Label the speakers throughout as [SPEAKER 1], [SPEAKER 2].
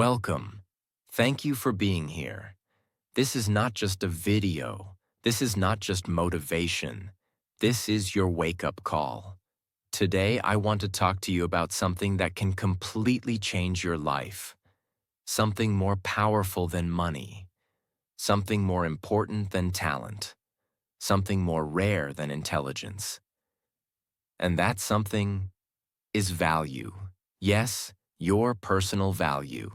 [SPEAKER 1] Welcome. Thank you for being here. This is not just a video. This is not just motivation. This is your wake-up call. Today, I want to talk to you about something that can completely change your life. Something more powerful than money. Something more important than talent. Something more rare than intelligence. And that something is value. Yes, your personal value.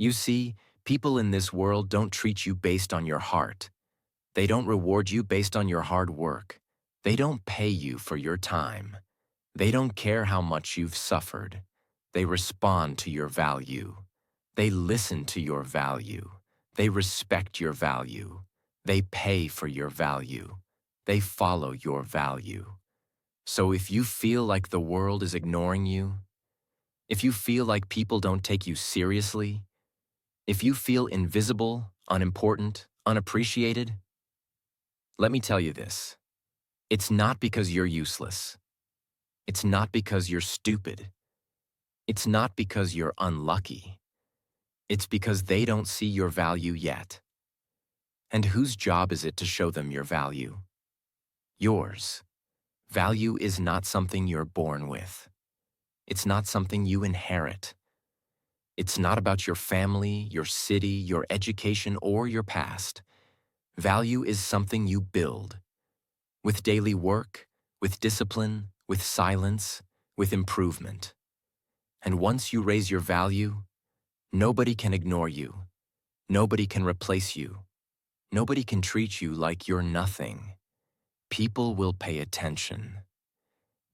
[SPEAKER 1] You see, people in this world don't treat you based on your heart. They don't reward you based on your hard work. They don't pay you for your time. They don't care how much you've suffered. They respond to your value. They listen to your value. They respect your value. They pay for your value. They follow your value. So if you feel like the world is ignoring you, if you feel like people don't take you seriously, if you feel invisible, unimportant, unappreciated, let me tell you this. It's not because you're useless. It's not because you're stupid. It's not because you're unlucky. It's because they don't see your value yet. And whose job is it to show them your value? Yours. Value is not something you're born with. It's not something you inherit. It's not about your family, your city, your education, or your past. Value is something you build. With daily work, with discipline, with silence, with improvement. And once you raise your value, nobody can ignore you. Nobody can replace you. Nobody can treat you like you're nothing. People will pay attention.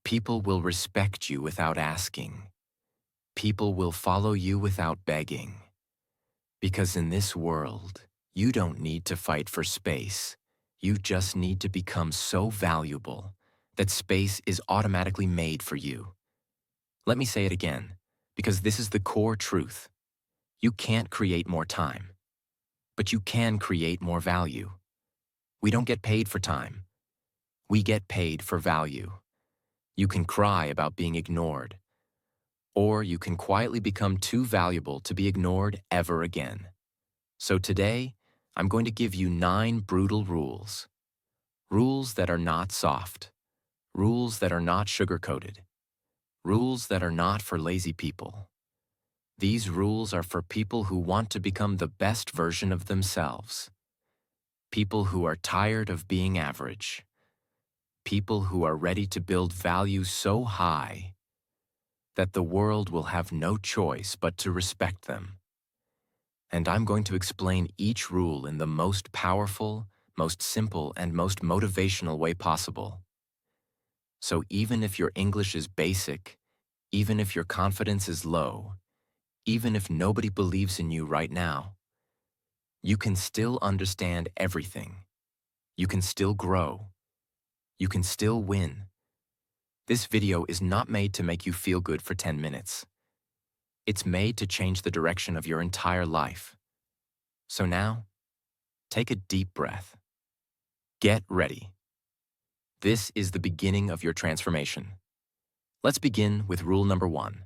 [SPEAKER 1] People will respect you without asking. People will follow you without begging. Because in this world, you don't need to fight for space. You just need to become so valuable that space is automatically made for you. Let me say it again, because this is the core truth. You can't create more time, but you can create more value. We don't get paid for time. We get paid for value. You can cry about being ignored, or you can quietly become too valuable to be ignored ever again. So today, I'm going to give you 9 brutal rules. Rules that are not soft. Rules that are not sugar-coated. Rules that are not for lazy people. These rules are for people who want to become the best version of themselves. People who are tired of being average. People who are ready to build value so high that the world will have no choice but to respect them. And I'm going to explain each rule in the most powerful, most simple, and most motivational way possible. So even if your English is basic, even if your confidence is low, even if nobody believes in you right now, you can still understand everything. You can still grow. You can still win. This video is not made to make you feel good for 10 minutes. It's made to change the direction of your entire life. So now, take a deep breath. Get ready. This is the beginning of your transformation. Let's begin with rule number 1.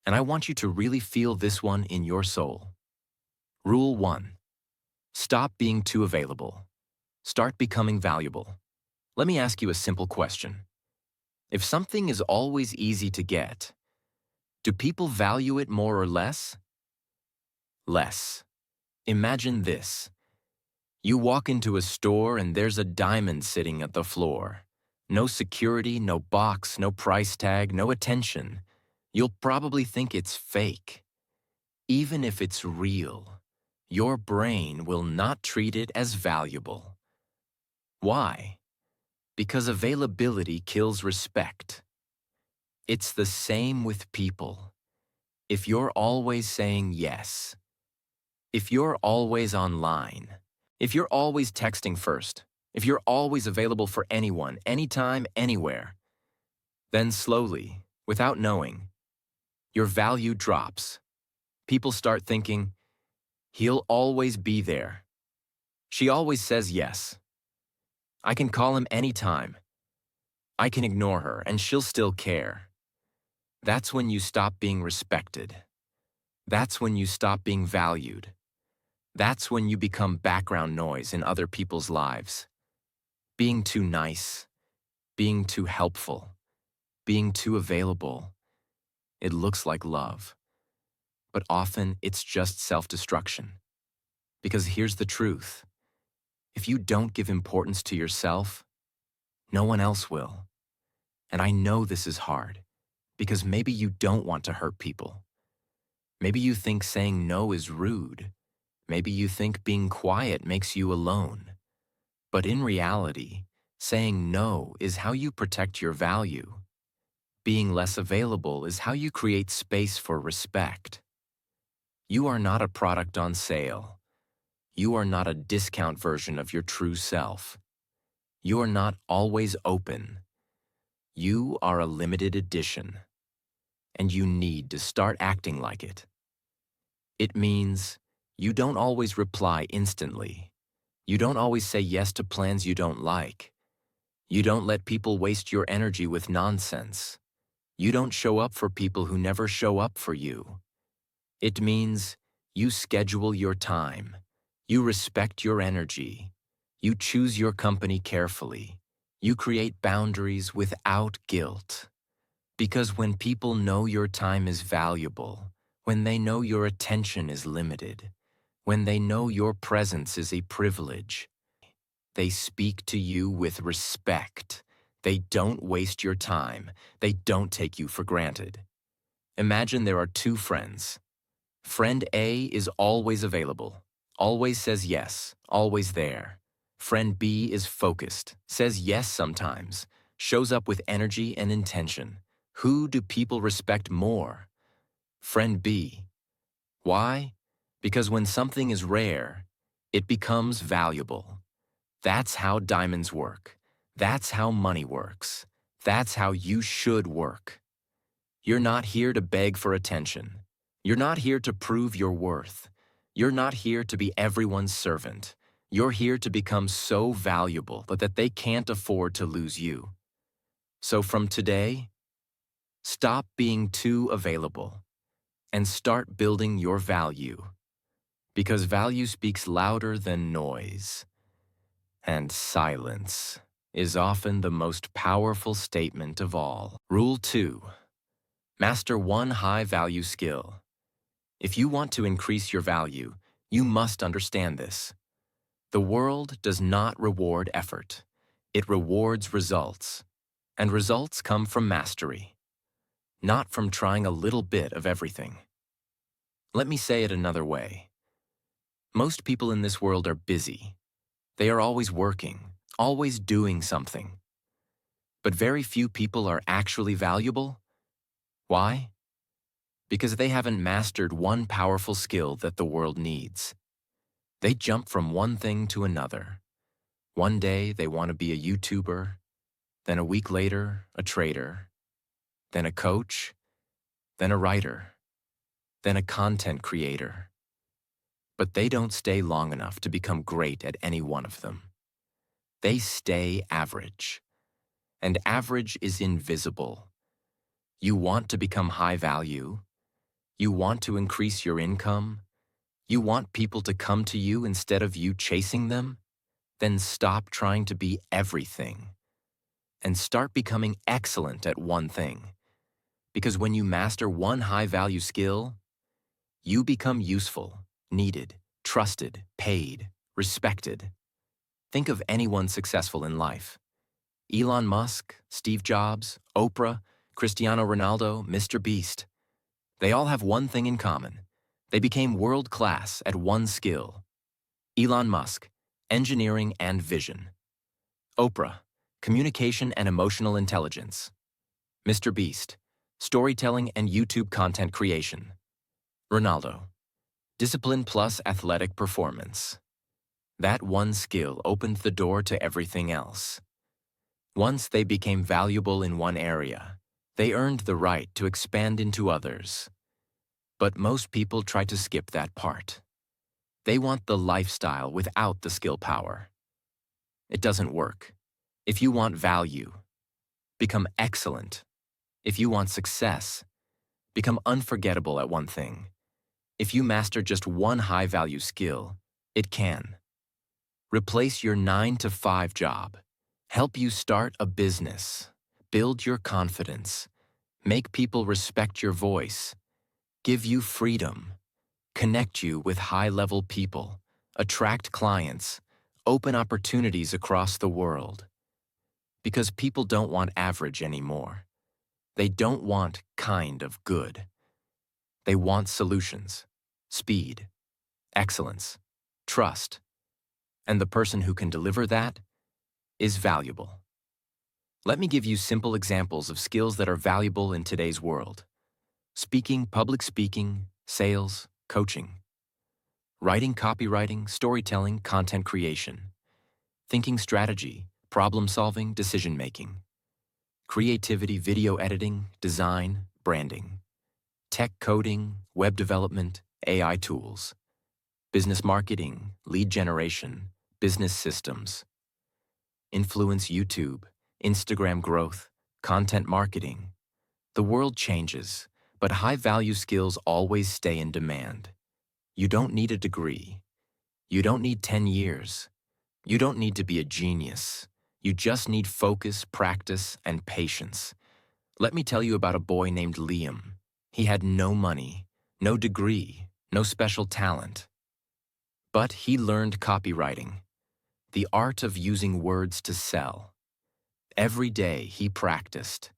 [SPEAKER 1] And I want you to really feel this one in your soul. Rule 1. Stop being too available. Start becoming valuable. Let me ask you a simple question. If something is always easy to get, do people value it more or less? Less. Imagine this. You walk into a store and there's a diamond sitting at the floor. No security, no box, no price tag, no attention. You'll probably think it's fake. Even if it's real, your brain will not treat it as valuable. Why? Because availability kills respect. It's the same with people. If you're always saying yes, if you're always online, if you're always texting first, if you're always available for anyone, anytime, anywhere, then slowly, without knowing, your value drops. People start thinking, he'll always be there. She always says yes. I can call him anytime. I can ignore her and she'll still care. That's when you stop being respected. That's when you stop being valued. That's when you become background noise in other people's lives. Being too nice, being too helpful, being too available. It looks like love, but often it's just self-destruction. Because here's the truth. If you don't give importance to yourself, no one else will. And I know this is hard, because maybe you don't want to hurt people. Maybe you think saying no is rude. Maybe you think being quiet makes you alone. But in reality, saying no is how you protect your value. Being less available is how you create space for respect. You are not a product on sale. You are not a discount version of your true self. You are not always open. You are a limited edition, and you need to start acting like it. It means you don't always reply instantly. You don't always say yes to plans you don't like. You don't let people waste your energy with nonsense. You don't show up for people who never show up for you. It means you schedule your time. You respect your energy. You choose your company carefully. You create boundaries without guilt. Because when people know your time is valuable, when they know your attention is limited, when they know your presence is a privilege, they speak to you with respect. They don't waste your time. They don't take you for granted. Imagine there are two friends. Friend A is always available, always says yes, always there. Friend B is focused, says yes sometimes, shows up with energy and intention. Who do people respect more? Friend B. Why? Because when something is rare, it becomes valuable. That's how diamonds work. That's how money works. That's how you should work. You're not here to beg for attention. You're not here to prove your worth. You're not here to be everyone's servant. You're here to become so valuable that they can't afford to lose you. So from today, stop being too available and start building your value. Because value speaks louder than noise. And silence is often the most powerful statement of all. Rule 2. Master one high-value skill. If you want to increase your value, you must understand this. The world does not reward effort. It rewards results. And results come from mastery, not from trying a little bit of everything. Let me say it another way. Most people in this world are busy. They are always working, always doing something. But very few people are actually valuable. Why? Because they haven't mastered one powerful skill that the world needs. They jump from one thing to another. One day they want to be a YouTuber, then a week later, a trader, then a coach, then a writer, then a content creator. But they don't stay long enough to become great at any one of them. They stay average. And average is invisible. You want to become high value. You want to increase your income. You want people to come to you instead of you chasing them? Then stop trying to be everything and start becoming excellent at one thing. Because when you master one high-value skill, you become useful, needed, trusted, paid, respected. Think of anyone successful in life. Elon Musk, Steve Jobs, Oprah, Cristiano Ronaldo, Mr. Beast. They all have one thing in common. They became world-class at one skill. Elon Musk, engineering and vision. Oprah, communication and emotional intelligence. Mr. Beast, storytelling and YouTube content creation. Ronaldo, discipline plus athletic performance. That one skill opened the door to everything else. Once they became valuable in one area, they earned the right to expand into others. But most people try to skip that part. They want the lifestyle without the skill power. It doesn't work. If you want value, become excellent. If you want success, become unforgettable at one thing. If you master just one high-value skill, it can replace your 9-to-5 job, help you start a business, build your confidence, make people respect your voice, give you freedom, connect you with high-level people, attract clients, open opportunities across the world. Because people don't want average anymore. They don't want kind of good. They want solutions, speed, excellence, trust. And the person who can deliver that is valuable. Let me give you simple examples of skills that are valuable in today's world. Speaking, public speaking, sales, coaching. Writing, copywriting, storytelling, content creation. Thinking strategy, problem solving, decision making. Creativity, video editing, design, branding. Tech coding, web development, AI tools. Business marketing, lead generation, business systems. Influence, YouTube, Instagram growth, content marketing. The world changes, but high-value skills always stay in demand. You don't need a degree. You don't need 10 years. You don't need to be a genius. You just need focus, practice, and patience. Let me tell you about a boy named Liam. He had no money, no degree, no special talent. But he learned copywriting, the art of using words to sell. Every day he practiced.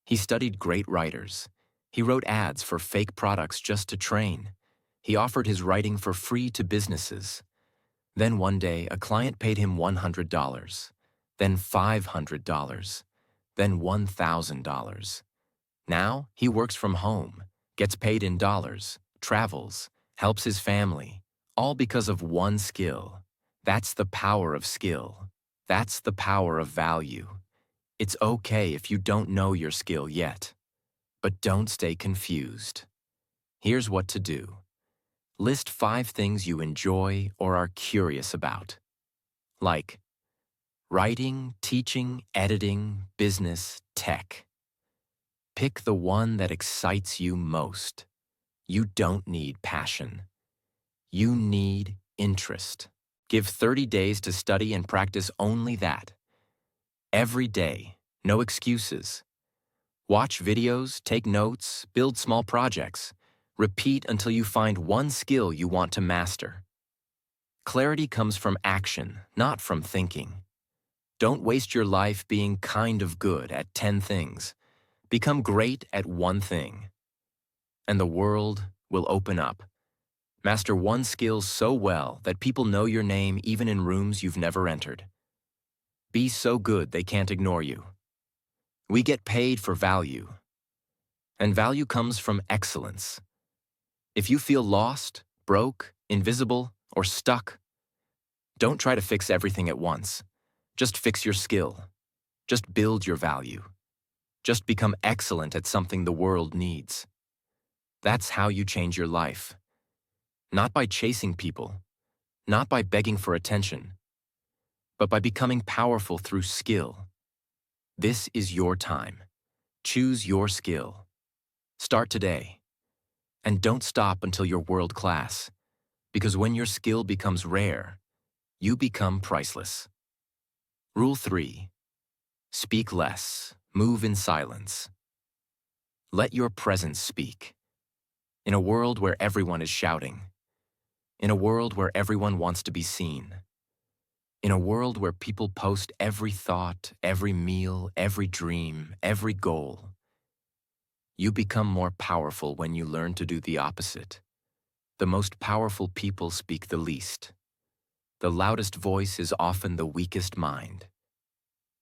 [SPEAKER 1] He studied great writers. He wrote ads for fake products just to train. He offered his writing for free to businesses. Then one day, a client paid him $100, then $500, then $1,000. Now, he works from home, gets paid in dollars, travels, helps his family, all because of one skill. That's the power of skill. That's the power of value. It's okay if you don't know your skill yet, but don't stay confused. Here's what to do. List 5 things you enjoy or are curious about. Like writing, teaching, editing, business, tech. Pick the one that excites you most. You don't need passion. You need interest. Give 30 days to study and practice only that. Every day, no excuses. Watch videos, take notes, build small projects. Repeat until you find one skill you want to master. Clarity comes from action, not from thinking. Don't waste your life being kind of good at 10 things. Become great at one thing. And the world will open up. Master one skill so well that people know your name even in rooms you've never entered. Be so good they can't ignore you. We get paid for value. And value comes from excellence. If you feel lost, broke, invisible, or stuck, don't try to fix everything at once. Just fix your skill. Just build your value. Just become excellent at something the world needs. That's how you change your life. Not by chasing people, not by begging for attention, but by becoming powerful through skill. This is your time. Choose your skill. Start today. And don't stop until you're world class, because when your skill becomes rare, you become priceless. Rule 3. Speak less, move in silence. Let your presence speak. In a world where everyone is shouting, in a world where everyone wants to be seen, in a world where people post every thought, every meal, every dream, every goal, you become more powerful when you learn to do the opposite. The most powerful people speak the least. The loudest voice is often the weakest mind.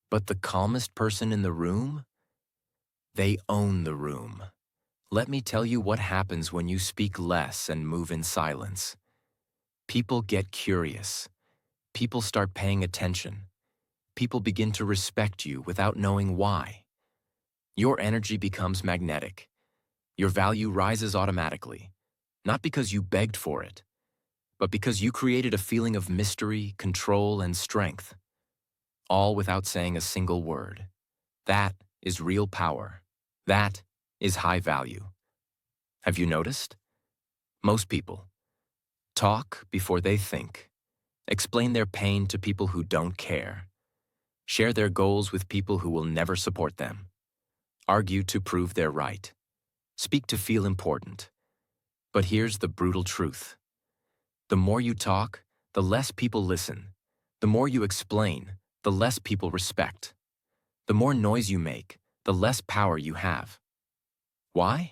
[SPEAKER 1] But the calmest person in the room? They own the room. Let me tell you what happens when you speak less and move in silence. People get curious. People start paying attention. People begin to respect you without knowing why. Your energy becomes magnetic. Your value rises automatically, not because you begged for it, but because you created a feeling of mystery, control, and strength, all without saying a single word. That is real power. That is high value. Have you noticed? Most people talk before they think, explain their pain to people who don't care, share their goals with people who will never support them, argue to prove they're right, speak to feel important. But here's the brutal truth. The more you talk, the less people listen. The more you explain, the less people respect. The more noise you make, the less power you have. Why?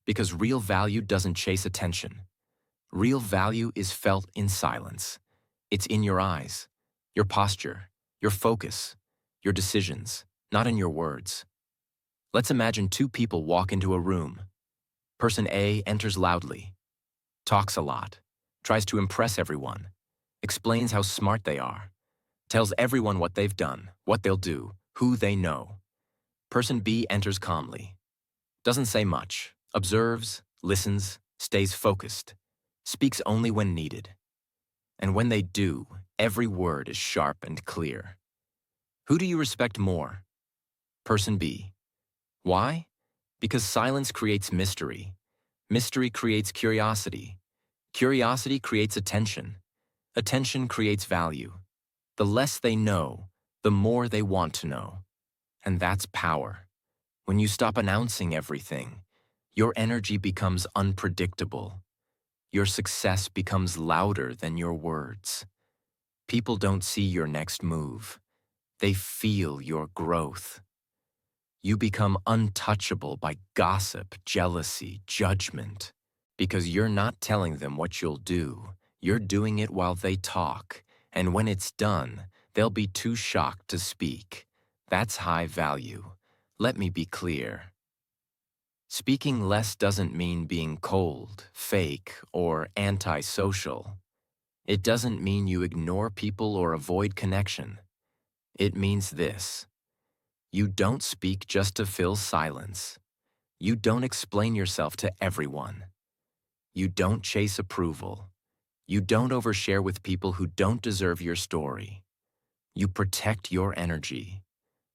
[SPEAKER 1] Because real value doesn't chase attention. Real value is felt in silence. It's in your eyes, your posture, your focus, your decisions, not in your words. Let's imagine two people walk into a room. Person A enters loudly, talks a lot, tries to impress everyone, explains how smart they are, tells everyone what they've done, what they'll do, who they know. Person B enters calmly, doesn't say much, observes, listens, stays focused, speaks only when needed. And when they do, every word is sharp and clear. Who do you respect more? Person B. Why? Because silence creates mystery. Mystery creates curiosity. Curiosity creates attention. Attention creates value. The less they know, the more they want to know. And that's power. When you stop announcing everything, your energy becomes unpredictable. Your success becomes louder than your words. People don't see your next move. They feel your growth. You become untouchable by gossip, jealousy, judgment. Because you're not telling them what you'll do. You're doing it while they talk. And when it's done, they'll be too shocked to speak. That's high value. Let me be clear. Speaking less doesn't mean being cold, fake, or antisocial. It doesn't mean you ignore people or avoid connection. It means this. You don't speak just to fill silence. You don't explain yourself to everyone. You don't chase approval. You don't overshare with people who don't deserve your story. You protect your energy.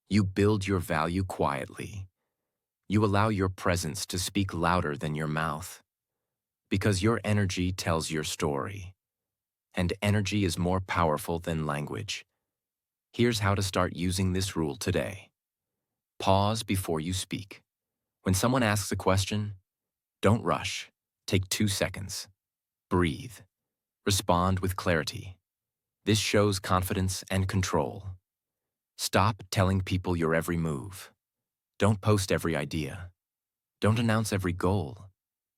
[SPEAKER 1] You build your value quietly. You allow your presence to speak louder than your mouth. Because your energy tells your story. And energy is more powerful than language. Here's how to start using this rule today. Pause before you speak. When someone asks a question, don't rush. Take 2 seconds. Breathe. Respond with clarity. This shows confidence and control. Stop telling people your every move. Don't post every idea. Don't announce every goal.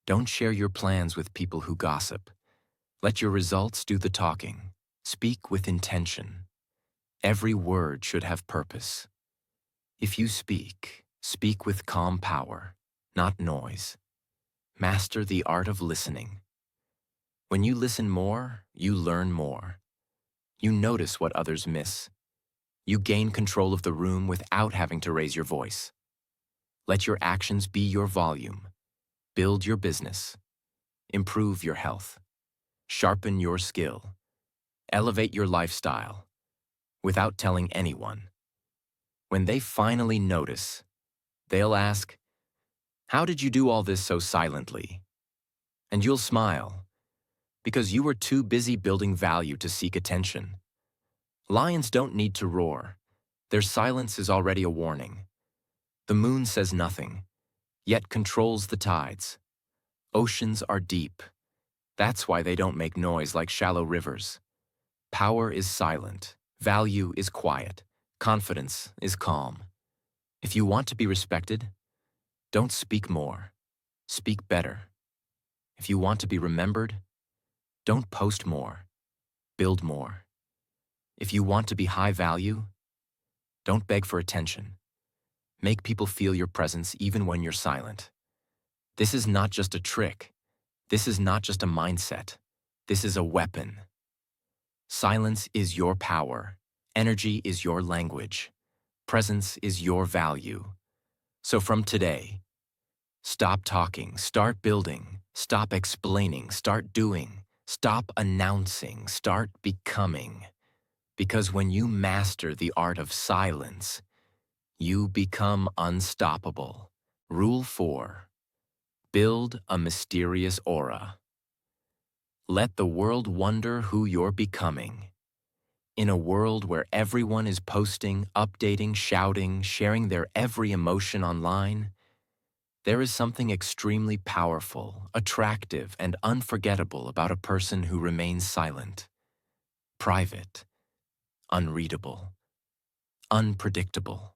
[SPEAKER 1] Don't share your plans with people who gossip. Let your results do the talking. Speak with intention. Every word should have purpose. If you speak, speak with calm power, not noise. Master the art of listening. When you listen more, you learn more. You notice what others miss. You gain control of the room without having to raise your voice. Let your actions be your volume. Build your business. Improve your health. Sharpen your skill. Elevate your lifestyle without telling anyone. When they finally notice, they'll ask, "How did you do all this so silently?" And you'll smile, because you were too busy building value to seek attention. Lions don't need to roar. Their silence is already a warning. The moon says nothing, yet controls the tides. Oceans are deep. That's why they don't make noise like shallow rivers. Power is silent. Value is quiet. Confidence is calm. If you want to be respected, don't speak more. Speak better. If you want to be remembered, don't post more. Build more. If you want to be high value, don't beg for attention. Make people feel your presence even when you're silent. This is not just a trick. This is not just a mindset. This is a weapon. Silence is your power. Energy is your language. Presence is your value. So from today, stop talking, start building. Stop explaining, start doing. Stop announcing, start becoming. Because when you master the art of silence, you become unstoppable. Rule 4. Build a mysterious aura. Let the world wonder who you're becoming. In a world where everyone is posting, updating, shouting, sharing their every emotion online, there is something extremely powerful, attractive, and unforgettable about a person who remains silent, private, unreadable, unpredictable.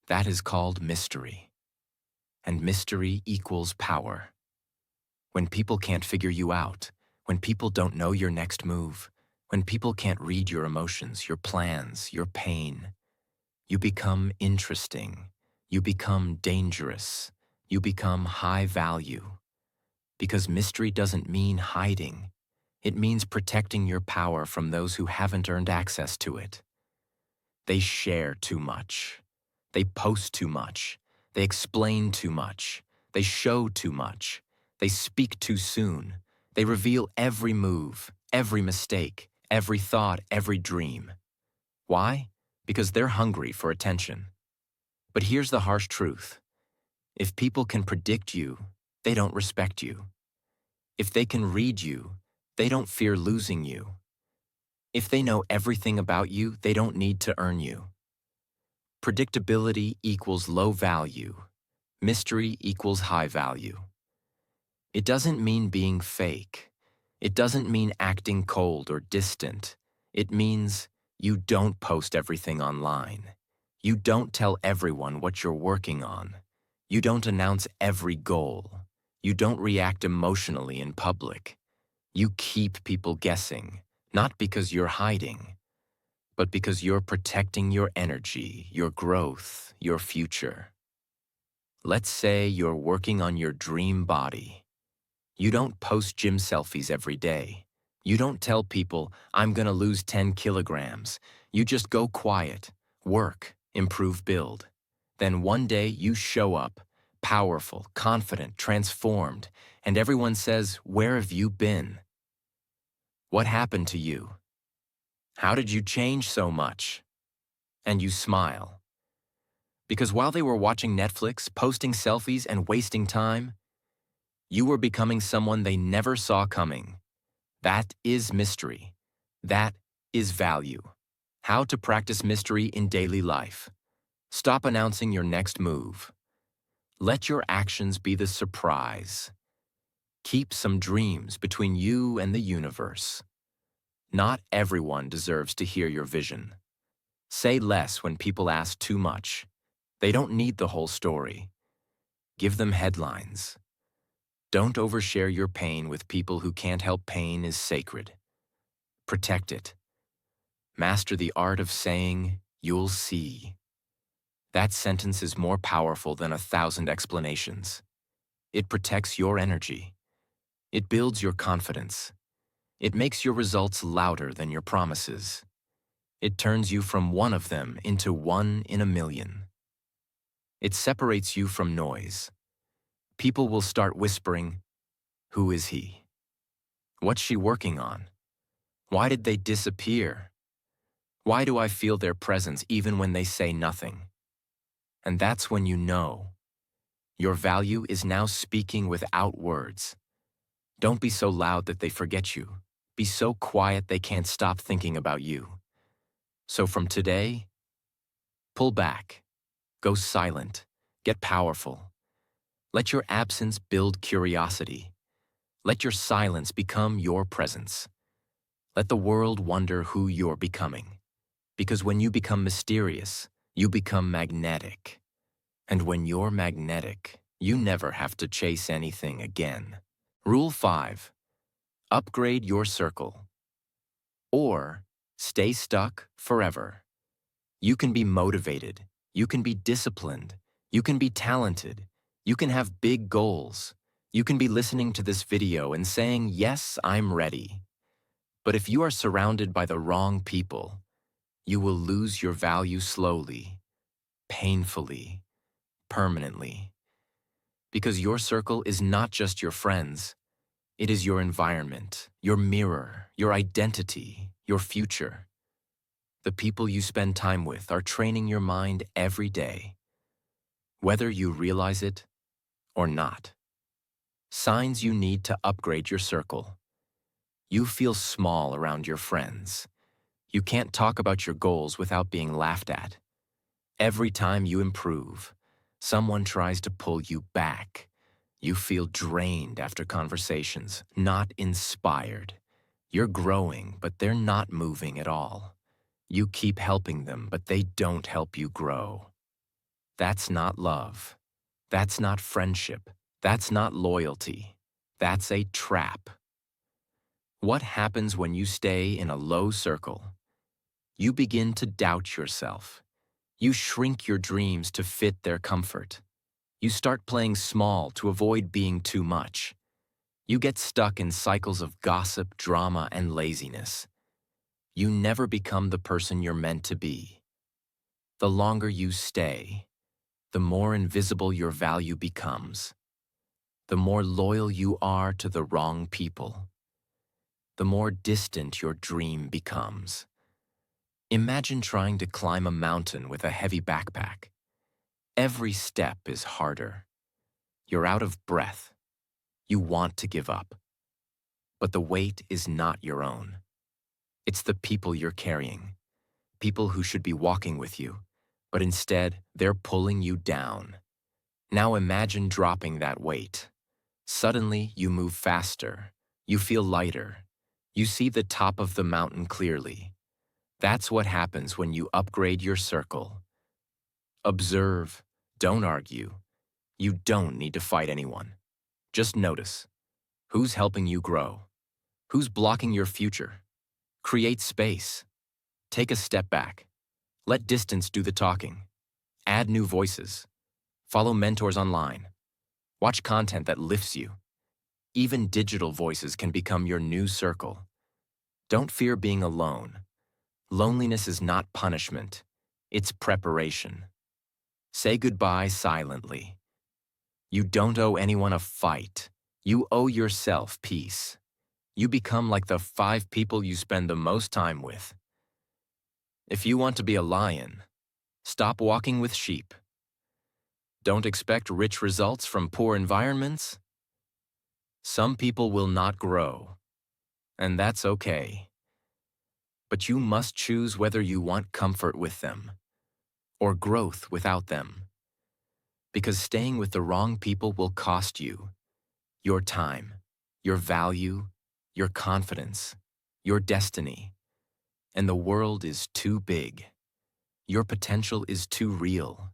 [SPEAKER 1] That is called mystery. And mystery equals power. When people can't figure you out, when people don't know your next move, when people can't read your emotions, your plans, your pain, you become interesting. You become dangerous. You become high value. Because mystery doesn't mean hiding. It means protecting your power from those who haven't earned access to it. They share too much. They post too much. They explain too much. They show too much. They speak too soon. They reveal every move, every mistake, every thought, every dream. Why? Because they're hungry for attention. But here's the harsh truth. If people can predict you, they don't respect you. If they can read you, they don't fear losing you. If they know everything about you, they don't need to earn you. Predictability equals low value. Mystery equals high value. It doesn't mean being fake. It doesn't mean acting cold or distant. It means you don't post everything online. You don't tell everyone what you're working on. You don't announce every goal. You don't react emotionally in public. You keep people guessing, not because you're hiding, but because you're protecting your energy, your growth, your future. Let's say you're working on your dream body. You don't post gym selfies every day. You don't tell people, I'm gonna lose 10 kilograms. You just go quiet, work, improve, build. Then one day you show up, powerful, confident, transformed, and everyone says, where have you been? What happened to you? How did you change so much? And you smile. Because while they were watching Netflix, posting selfies, and wasting time, you were becoming someone they never saw coming. That is mystery. That is value. How to practice mystery in daily life. Stop announcing your next move. Let your actions be the surprise. Keep some dreams between you and the universe. Not everyone deserves to hear your vision. Say less when people ask too much. They don't need the whole story. Give them headlines. Don't overshare your pain with people who can't help. Pain is sacred. Protect it. Master the art of saying, you'll see. That sentence is more powerful than 1,000 explanations. It protects your energy. It builds your confidence. It makes your results louder than your promises. It turns you from one of them into one in a million. It separates you from noise. People will start whispering, who is he? What's she working on? Why did they disappear? Why do I feel their presence even when they say nothing? And that's when you know. Your value is now speaking without words. Don't be so loud that they forget you. Be so quiet they can't stop thinking about you. So from today, pull back. Go silent. Get powerful. Let your absence build curiosity. Let your silence become your presence. Let the world wonder who you're becoming. Because when you become mysterious, you become magnetic. And when you're magnetic, you never have to chase anything again. Rule 5. Upgrade your circle. Or stay stuck forever. You can be motivated. You can be disciplined. You can be talented. You can have big goals. You can be listening to this video and saying, yes, I'm ready. But if you are surrounded by the wrong people, you will lose your value slowly, painfully, permanently. Because your circle is not just your friends. It is your environment, your mirror, your identity, your future. The people you spend time with are training your mind every day, whether you realize it or not. Signs you need to upgrade your circle. You feel small around your friends. You can't talk about your goals without being laughed at. Every time you improve, someone tries to pull you back. You feel drained after conversations, not inspired. You're growing, but they're not moving at all. You keep helping them, but they don't help you grow. That's not love. That's not friendship. That's not loyalty. That's a trap. What happens when you stay in a low circle? You begin to doubt yourself. You shrink your dreams to fit their comfort. You start playing small to avoid being too much. You get stuck in cycles of gossip, drama, and laziness. You never become the person you're meant to be. The longer you stay, the more invisible your value becomes. The more loyal you are to the wrong people. The more distant your dream becomes. Imagine trying to climb a mountain with a heavy backpack. Every step is harder. You're out of breath. You want to give up. But the weight is not your own. It's the people you're carrying. People who should be walking with you, but instead they're pulling you down. Now imagine dropping that weight. Suddenly you move faster. You feel lighter. You see the top of the mountain clearly. That's what happens when you upgrade your circle. Observe. Don't argue. You don't need to fight anyone. Just notice. Who's helping you grow? Who's blocking your future? Create space. Take a step back. Let distance do the talking. Add new voices. Follow mentors online. Watch content that lifts you. Even digital voices can become your new circle. Don't fear being alone. Loneliness is not punishment. It's preparation. Say goodbye silently. You don't owe anyone a fight. You owe yourself peace. You become like the 5 people you spend the most time with. If you want to be a lion, stop walking with sheep. Don't expect rich results from poor environments. Some people will not grow, and that's okay. But you must choose whether you want comfort with them or growth without them. Because staying with the wrong people will cost you your time, your value, your confidence, your destiny. And the world is too big. Your potential is too real.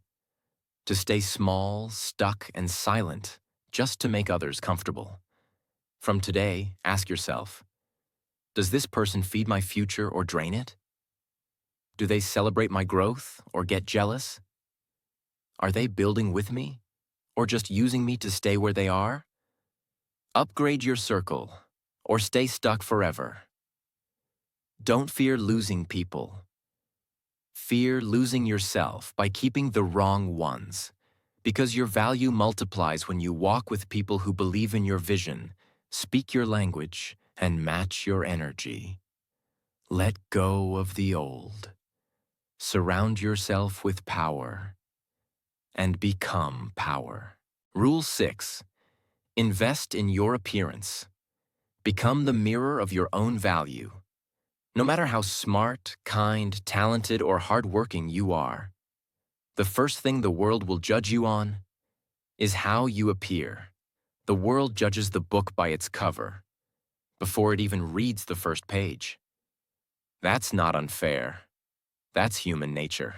[SPEAKER 1] To stay small, stuck, and silent just to make others comfortable. From today, ask yourself, does this person feed my future or drain it? Do they celebrate my growth or get jealous? Are they building with me or just using me to stay where they are? Upgrade your circle or stay stuck forever. Don't fear losing people. Fear losing yourself by keeping the wrong ones, because your value multiplies when you walk with people who believe in your vision, speak your language, and match your energy. Let go of the old. Surround yourself with power and become power. Rule 6. Invest in your appearance. Become the mirror of your own value. No matter how smart, kind, talented, or hardworking you are, the first thing the world will judge you on is how you appear. The world judges the book by its cover, before it even reads the first page. That's not unfair. That's human nature.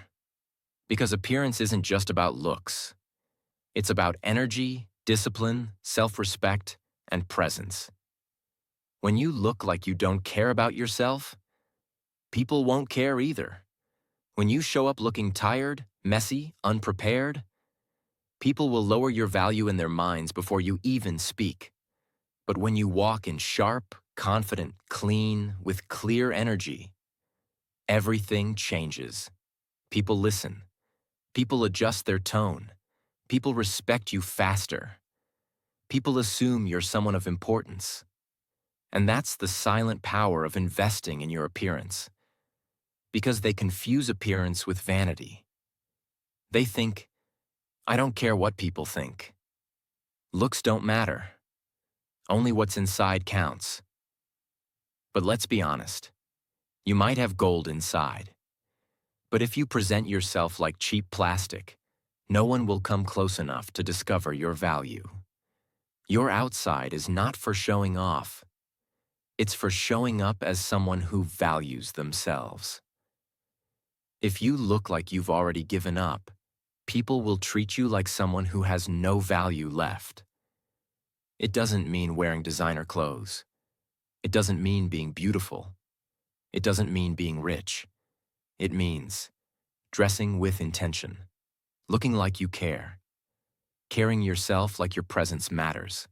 [SPEAKER 1] Because appearance isn't just about looks. It's about energy, discipline, self-respect, and presence. When you look like you don't care about yourself, people won't care either. When you show up looking tired, messy, unprepared, people will lower your value in their minds before you even speak. But when you walk in sharp, confident, clean, with clear energy, everything changes. People listen. People adjust their tone. People respect you faster. People assume you're someone of importance. And that's the silent power of investing in your appearance. Because they confuse appearance with vanity. They think, I don't care what people think. Looks don't matter. Only what's inside counts. But let's be honest, you might have gold inside. But if you present yourself like cheap plastic, no one will come close enough to discover your value. Your outside is not for showing off. It's for showing up as someone who values themselves. If you look like you've already given up, people will treat you like someone who has no value left. It doesn't mean wearing designer clothes. It doesn't mean being beautiful. It doesn't mean being rich. It means dressing with intention, looking like you care, carrying yourself like your presence matters,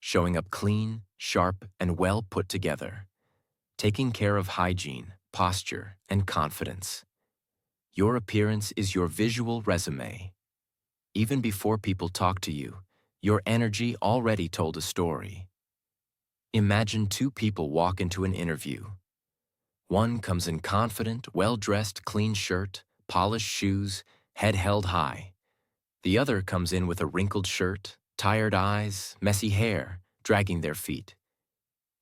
[SPEAKER 1] showing up clean, sharp, and well put together, taking care of hygiene, posture, and confidence. Your appearance is your visual resume. Even before people talk to you, your energy already told a story. Imagine two people walk into an interview. One comes in confident, well-dressed, clean shirt, polished shoes, head held high. The other comes in with a wrinkled shirt, tired eyes, messy hair, dragging their feet.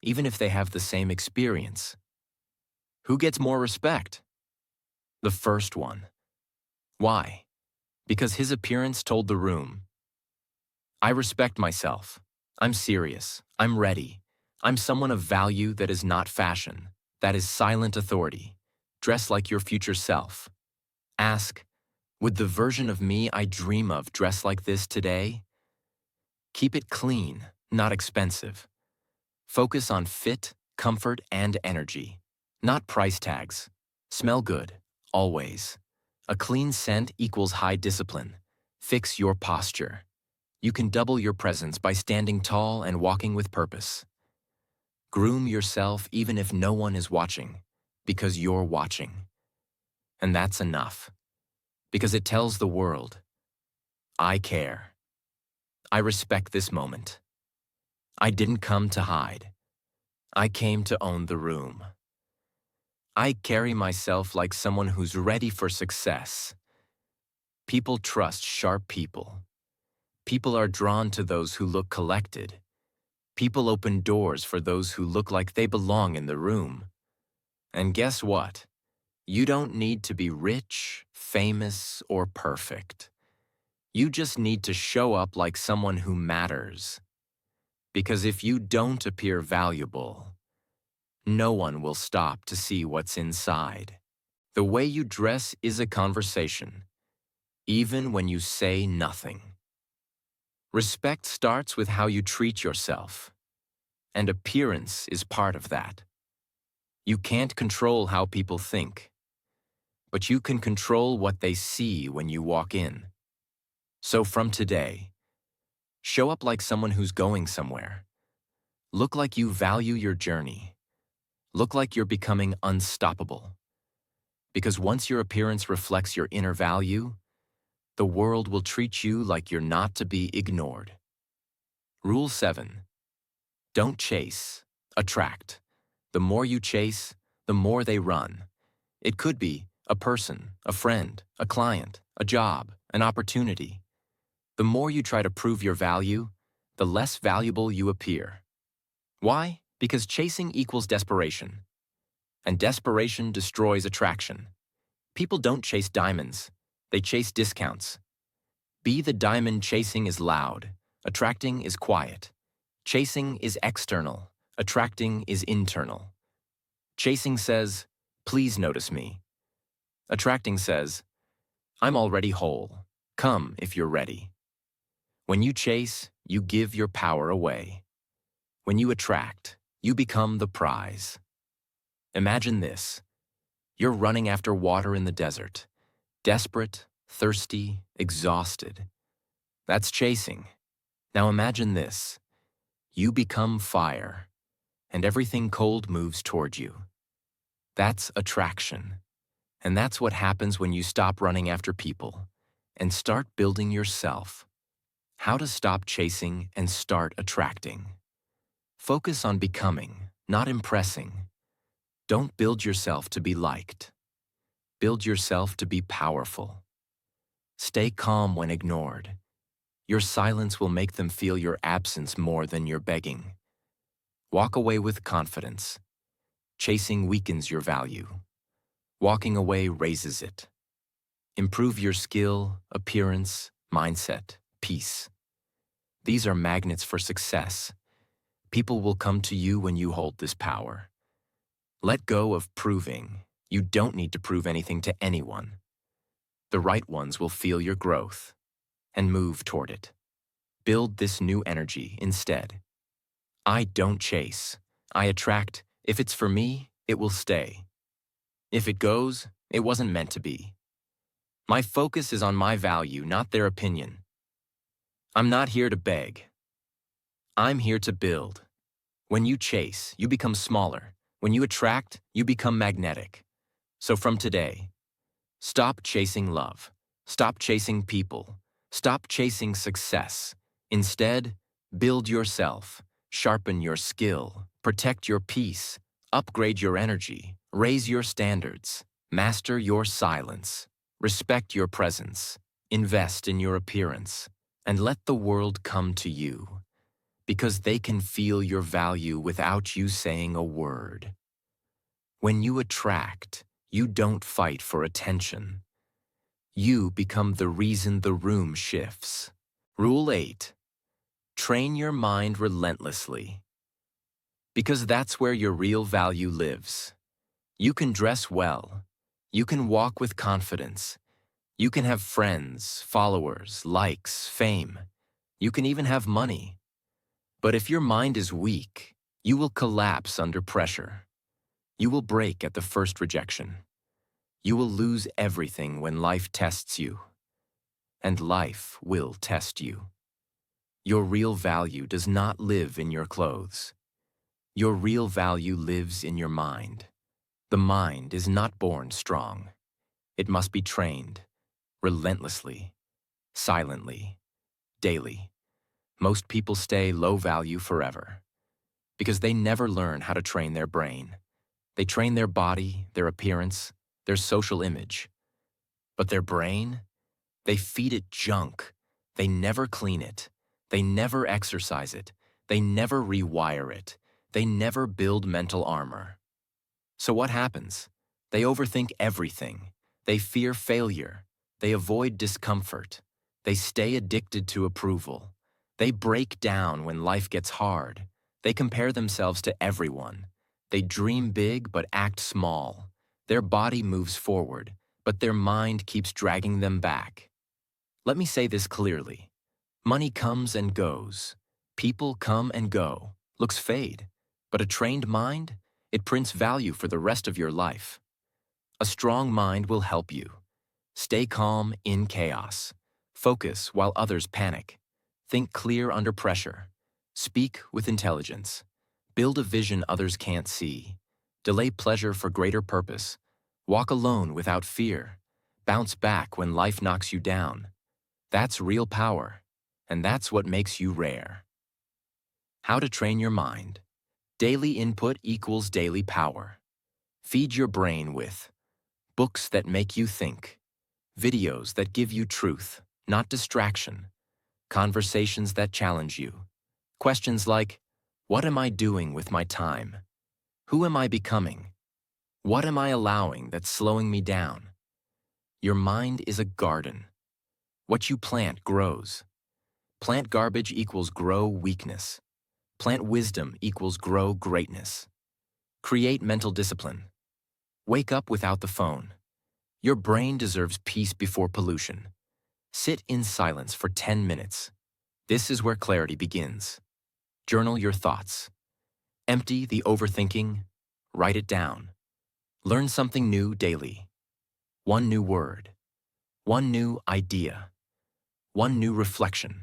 [SPEAKER 1] Even if they have the same experience, who gets more respect? The first one. Why? Because his appearance told the room, I respect myself. I'm serious. I'm ready. I'm someone of value that is not fashion. That is silent authority. Dress like your future self. Ask, would the version of me I dream of dress like this today? Keep it clean, not expensive. Focus on fit, comfort, and energy, not price tags. Smell good, always. A clean scent equals high discipline. Fix your posture. You can double your presence by standing tall and walking with purpose. Groom yourself even if no one is watching, because you're watching. And that's enough, because it tells the world, I care. I respect this moment. I didn't come to hide. I came to own the room. I carry myself like someone who's ready for success. People trust sharp people. People are drawn to those who look collected. People open doors for those who look like they belong in the room. And guess what? You don't need to be rich, famous, or perfect. You just need to show up like someone who matters. Because if you don't appear valuable, no one will stop to see what's inside. The way you dress is a conversation, even when you say nothing. Respect starts with how you treat yourself, and appearance is part of that. You can't control how people think, but you can control what they see when you walk in. So from today, show up like someone who's going somewhere. Look like you value your journey. Look like you're becoming unstoppable. Because once your appearance reflects your inner value, the world will treat you like you're not to be ignored. Rule 7. Don't chase, attract. The more you chase, the more they run. It could be a person, a friend, a client, a job, an opportunity. The more you try to prove your value, the less valuable you appear. Why? Because chasing equals desperation. And desperation destroys attraction. People don't chase diamonds. They chase discounts. Be the diamond. Chasing is loud. Attracting is quiet. Chasing is external. Attracting is internal. Chasing says, please notice me. Attracting says, I'm already whole. Come if you're ready. When you chase, you give your power away. When you attract, you become the prize. Imagine this. You're running after water in the desert. Desperate, thirsty, exhausted. That's chasing. Now imagine this. You become fire, and everything cold moves toward you. That's attraction. And that's what happens when you stop running after people and start building yourself. How to stop chasing and start attracting. Focus on becoming, not impressing. Don't build yourself to be liked. Build yourself to be powerful. Stay calm when ignored. Your silence will make them feel your absence more than your begging. Walk away with confidence. Chasing weakens your value. Walking away raises it. Improve your skill, appearance, mindset, peace. These are magnets for success. People will come to you when you hold this power. Let go of proving. You don't need to prove anything to anyone. The right ones will feel your growth and move toward it. Build this new energy instead. I don't chase. I attract. If it's for me, it will stay. If it goes, it wasn't meant to be. My focus is on my value, not their opinion. I'm not here to beg. I'm here to build. When you chase, you become smaller. When you attract, you become magnetic. So from today, stop chasing love. Stop chasing people. Stop chasing success. Instead, build yourself. Sharpen your skill. Protect your peace. Upgrade your energy. Raise your standards. Master your silence. Respect your presence. Invest in your appearance. And let the world come to you, because they can feel your value without you saying a word. When you attract, you don't fight for attention. You become the reason the room shifts. Rule 8. Train your mind relentlessly. Because that's where your real value lives. You can dress well. You can walk with confidence. You can have friends, followers, likes, fame. You can even have money. But if your mind is weak, you will collapse under pressure. You will break at the first rejection. You will lose everything when life tests you. And life will test you. Your real value does not live in your clothes. Your real value lives in your mind. The mind is not born strong. It must be trained, relentlessly, silently, daily. Most people stay low value forever because they never learn how to train their brain. They train their body, their appearance, their social image. But their brain, they feed it junk. They never clean it. They never exercise it. They never rewire it. They never build mental armor. So what happens? They overthink everything. They fear failure. They avoid discomfort. They stay addicted to approval. They break down when life gets hard. They compare themselves to everyone. They dream big but act small. Their body moves forward, but their mind keeps dragging them back. Let me say this clearly. Money comes and goes. People come and go. Looks fade. But a trained mind, it prints value for the rest of your life. A strong mind will help you. Stay calm in chaos. Focus while others panic. Think clear under pressure. Speak with intelligence. Build a vision others can't see. Delay pleasure for greater purpose. Walk alone without fear. Bounce back when life knocks you down. That's real power, and that's what makes you rare. How to train your mind. Daily input equals daily power. Feed your brain with books that make you think, videos that give you truth, not distraction, conversations that challenge you. Questions like, what am I doing with my time? Who am I becoming? What am I allowing that's slowing me down? Your mind is a garden. What you plant grows. Plant garbage equals grow weakness. Plant wisdom equals grow greatness. Create mental discipline. Wake up without the phone. Your brain deserves peace before pollution. Sit in silence for 10 minutes. This is where clarity begins. Journal your thoughts. Empty the overthinking. Write it down. Learn something new daily. One new word. One new idea. One new reflection.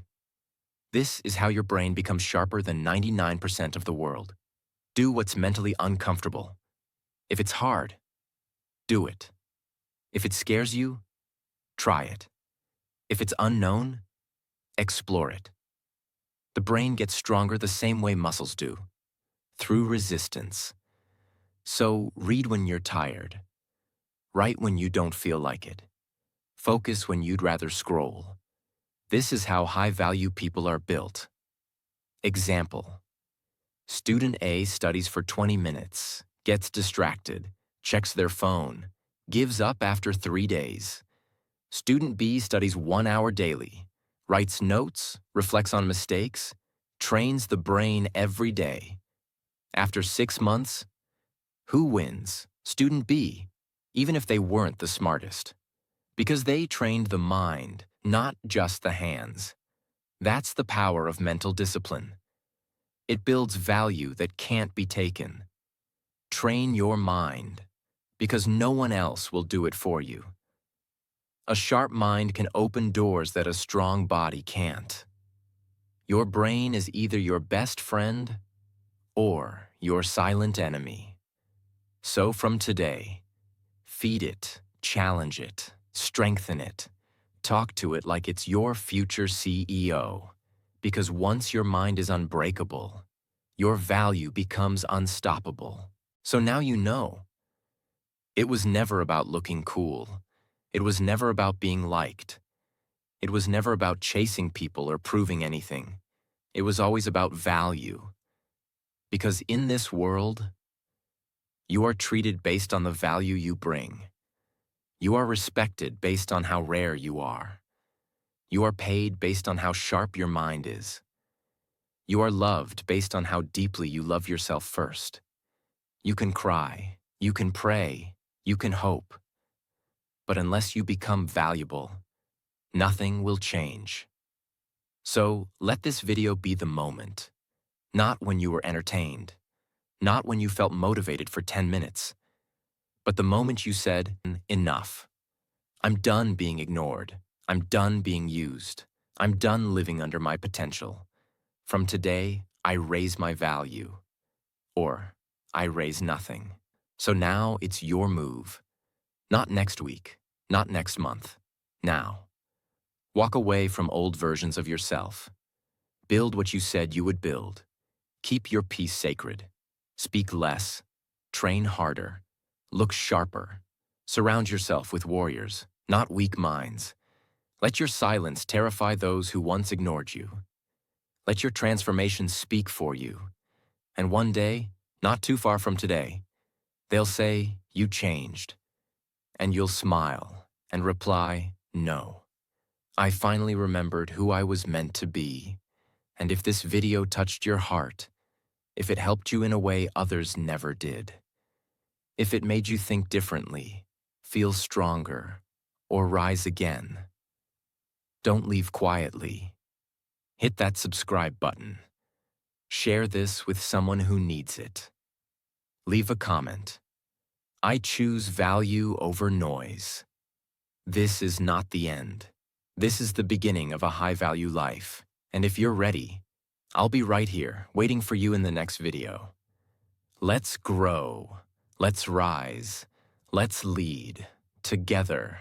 [SPEAKER 1] This is how your brain becomes sharper than 99% of the world. Do what's mentally uncomfortable. If it's hard, do it. If it scares you, try it. If it's unknown, explore it. The brain gets stronger the same way muscles do, through resistance. So read when you're tired. Write when you don't feel like it. Focus when you'd rather scroll. This is how high-value people are built. Example. Student A studies for 20 minutes, gets distracted, checks their phone, gives up after 3 days. Student B studies 1 hour daily, writes notes, reflects on mistakes, trains the brain every day. After 6 months, who wins? Student B, even if they weren't the smartest. Because they trained the mind, not just the hands. That's the power of mental discipline. It builds value that can't be taken. Train your mind, because no one else will do it for you. A sharp mind can open doors that a strong body can't. Your brain is either your best friend or your silent enemy. So from today, feed it, challenge it, strengthen it. Talk to it like it's your future CEO. Because once your mind is unbreakable, your value becomes unstoppable. So now you know. It was never about looking cool. It was never about being liked. It was never about chasing people or proving anything. It was always about value. Because in this world, you are treated based on the value you bring. You are respected based on how rare you are. You are paid based on how sharp your mind is. You are loved based on how deeply you love yourself first. You can cry, you can pray, you can hope. But unless you become valuable, nothing will change. So let this video be the moment. Not when you were entertained, not when you felt motivated for 10 minutes, but the moment you said, enough. I'm done being ignored. I'm done being used. I'm done living under my potential. From today, I raise my value. Or, I raise nothing. So now it's your move. Not next week, not next month. Now. Walk away from old versions of yourself. Build what you said you would build. Keep your peace sacred. Speak less. Train harder. Look sharper. Surround yourself with warriors, not weak minds. Let your silence terrify those who once ignored you. Let your transformation speak for you. And one day, not too far from today, they'll say, you changed. And you'll smile and reply, no. I finally remembered who I was meant to be. And if this video touched your heart, if it helped you in a way others never did, if it made you think differently, feel stronger, or rise again, don't leave quietly. Hit that subscribe button. Share this with someone who needs it. Leave a comment. I choose value over noise. This is not the end. This is the beginning of a high-value life. And if you're ready, I'll be right here, waiting for you in the next video. Let's grow. Let's rise. Let's lead. Together.